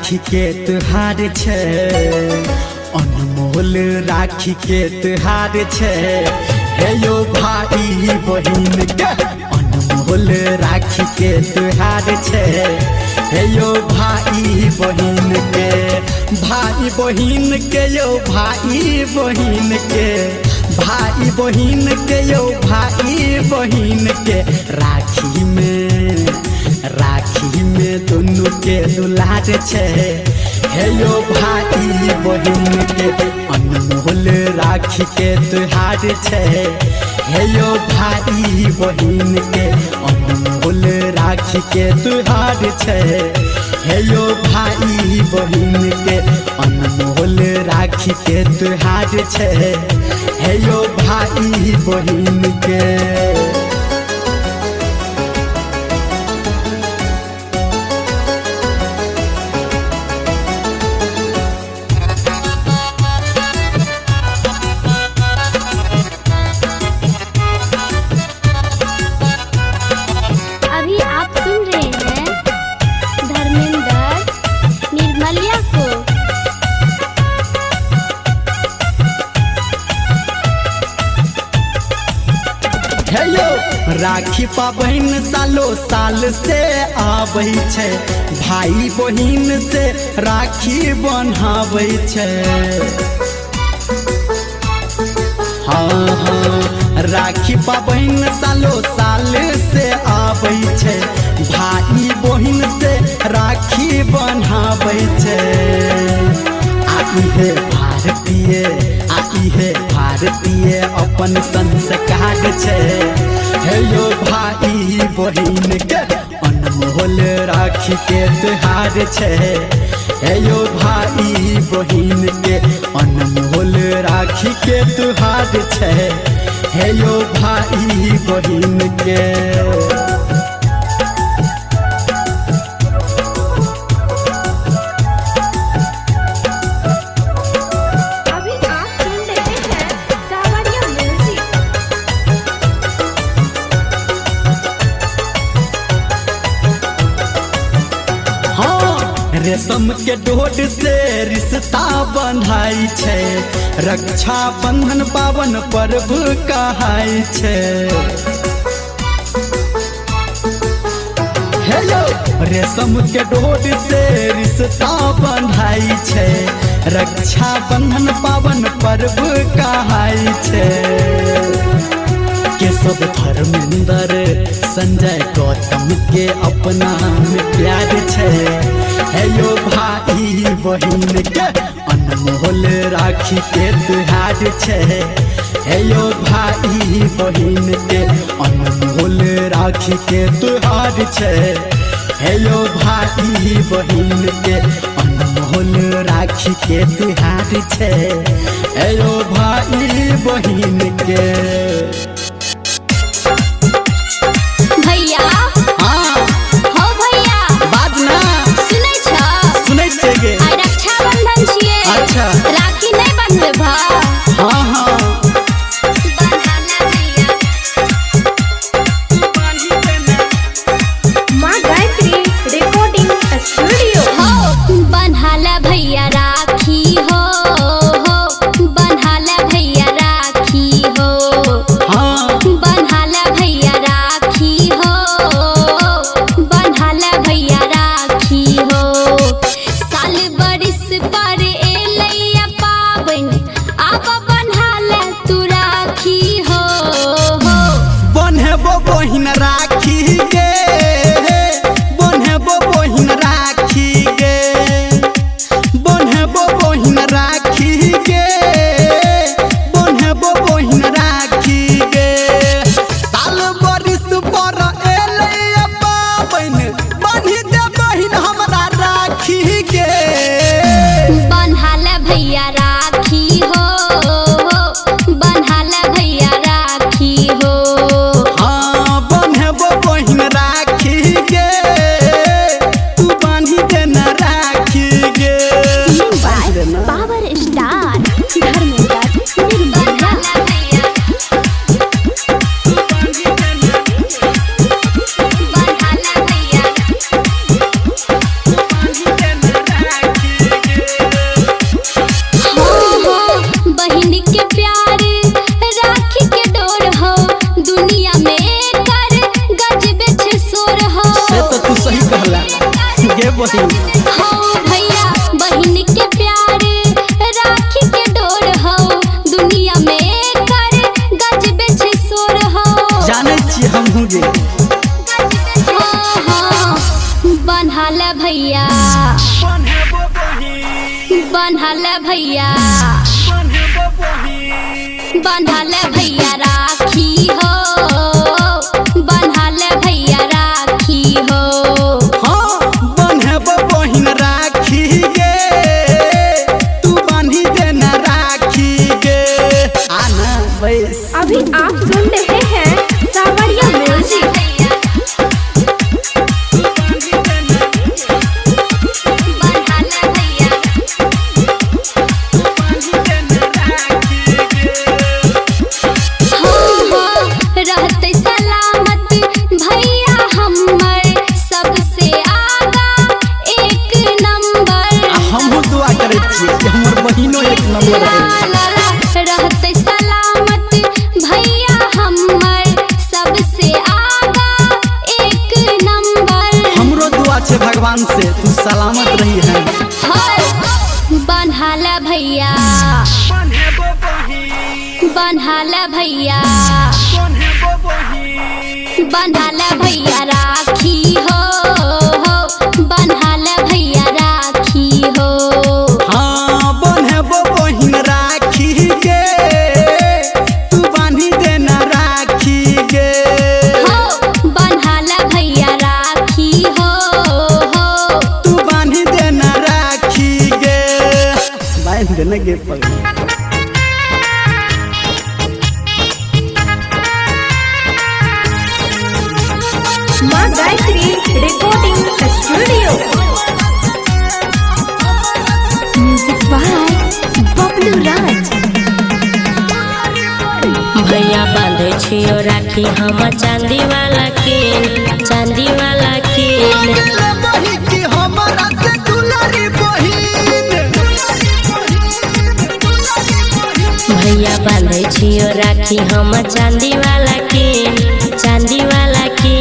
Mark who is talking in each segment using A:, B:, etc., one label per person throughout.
A: राखी के त्योहार छे, अनमोल राखी के त्योहार छे। हे यो भाई बहिन के अनमोल राखी के त्योहार छे। हे यो भाई बहिन के, भाई बहिन के यो भाई बहिन के, भाई बहिन के यो भाई बहिन के राखी में दोनों के दुलार छे। हे यो भाई बहिन के अनमोल राखी के त्योहार छे। हे यो भाई बहिन के अनमोल राखी के त्योहार छे। हे यो भाई बहिन के अनमोल राखी के त्योहार छे। हे यो भाई बहिन के।
B: अभी आप सुन रहे हैं धर्मेंद्र निर्मलिया को।
A: हेलो राखी पाबन सालो साल से आबै छे, भाई बहिन से राखी बन्हाबै छे। हाँ हाँ राखी पाबन सालो साल से आबै छे, भाई बहिन से राखी बन्हाबै छे। आई है भारतीय अपन संस्कार छे। हे यो भाई बहिन के अनमोल राखी के त्योहार छे। हे यो भाई बहिन के अनमोल राखी के त्योहार छे। हे यो भाई बहिन के।
B: अभी आप सुन रहे हैं सावरिया म्यूजिक।
A: हाँ रेशम के डोर से रिश्ता बंधाई छे, रक्षा बंधन पावन पर्व कहाई छे। हेलो रेशम के डोर से रिश्ता बंधाई छे, रक्षा बंधन पावन पर्व कहाई छे। केशव धर्मेंद्र संजय गौतम के अपना में प्यार छे। हे यो भाई बहिन के अनमोल राखी के त्योहार छे। हे यो भाई बहिन के अनमोल राखी के त्योहार छे। हे यो भाई बहिन के अनमोल राखी के त्योहार छे। हे यो भाई बहिन के।
B: भैया
A: हाँ
B: हो भैया
A: बात ना
B: सुनै छ?
A: सुनै छे गे।
B: आइ रक्षाबंधन छियै।
A: अच्छा
B: राखी नहीं बंधबे भा?
A: हाँ हाँ
B: बन्हाला भैया। माँ गायत्री रिकॉर्डिंग स्टूडियो। हो बन्हाला भैया राखी हो बन्हाला भैया राखी हो।
A: हाँ
B: बन्हाला भैया राखी हो बन्हाला भैया राखी हो। साल बरिस पर एलैया पाबन आब बन्हाला तू राखी हो।
A: बन्हेबो बहिन राखी गे, बन्हेबो बहिन राखी गे, बन्हेबो बहिन राखी गे, बन्हेबो बहिन राखी गे। साल बरिस पर एलैया पाबन बन्हि दे बहिन हमरा राखी गे।
B: बन्हाला भैया राखी हो बन्हाला भैया राखी हो।
A: हाँ बन्हे बहिन।
B: हो भैया बहिन के प्यार राखी के डोर हो दुनिया में कर गजबे छे सोर हो
A: जाने छी हमहू गे
B: बन्हाल भैया बन्हाल भैया बन्हाल भैया राखी हो बन्हाल भैया राखी हो
A: हाँ बन्हेब बहिन राखी गे तू बांधी देना राखी गे आना बैस।
C: अभी आप सुन रहे हैं सावरिया म्यूजिक।
B: रहते सलामत भैया हमर सबसे आगा एक नंबर
A: हमहू दुआ करे छियै कि हमर बहिनो एक नंबर है।
B: रहते सलामत भैया हमर सबसे आगा एक नंबर
A: हमरो दुआ छे भगवान से तू सलामत रही है।
B: बन्हाल भैया बन्हाल भैया बन्हाल भैया राखी हो बन्हाल भैया राखी हो
A: हाँ बन्हेब बहिन राखी गे तू बांधी देना राखी गे
B: हो बन्हाल भैया राखी हो
A: तू बांधी देना राखी गे बांध देना गे पगली।
C: Maa Gayatri recording studio. Music by Bablu Raj.
D: भैया बांधे छियो राखी हम चांदी वाला के चांदी वाला के भैया बांधे छियो राखी हम चांदी वाला के चांदी वाला के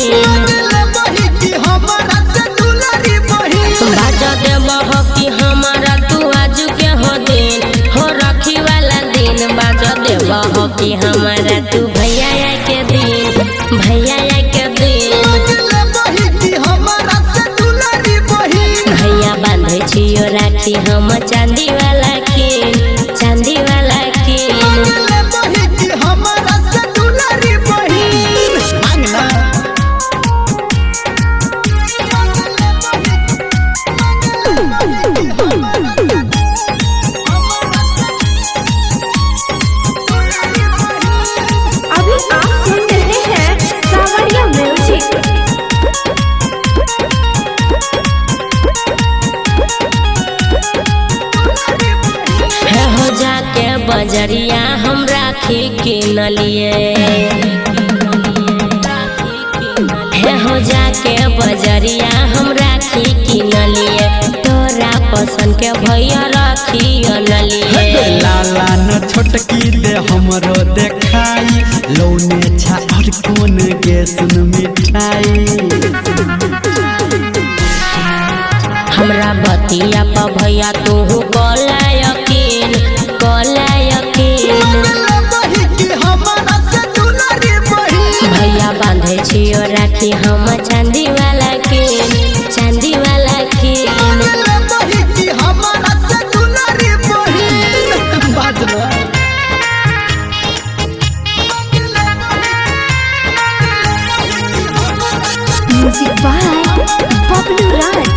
D: बाजा देव हो कि हमारा तू आजू के हो दिन हो राखी वाला दिन बाजा देव हो कि हमारा तू भैया के दिन भैया के दिन भैया बांधे छियो राखी हम चांदी वाला के चांदी वाला के
C: अभी आप सुन रहे हैं सावरिया म्यूजिक।
D: है हो जाके बजरिया हम राखी के नलिए है हो जाके बजरिया हम राखी की नलिए तोरा पसंद के भैया राखी नलिए
A: लाला न छोटकी दे हमरो देखाई लौने छा और कोन गे सुन मिठाई
D: हमरा बतिया पर भैया तू कला यकीन भैया बांधे छियो राखी हम चांदी वाला के चांदी वाला के
C: म्यूजिक बाय बबलू राज।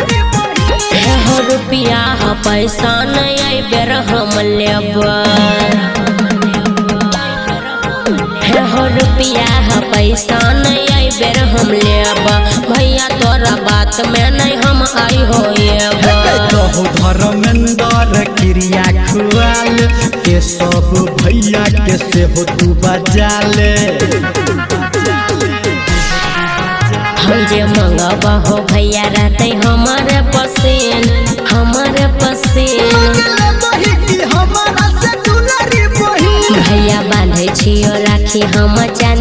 D: हो रुपया पैसा नहीं बेर हम लेब हो रुपया पैसा नहीं बेर हम लेब भैया तोरा बात में नहीं हम आई हो
A: कहू धर्मेंद्र क्रिया खुआल के सब भैया के सेहो तू बजा ले
D: हम जे मंगब हो भैया रहते हमारे पसीन भैया बांधे छियो राखी हम चांदी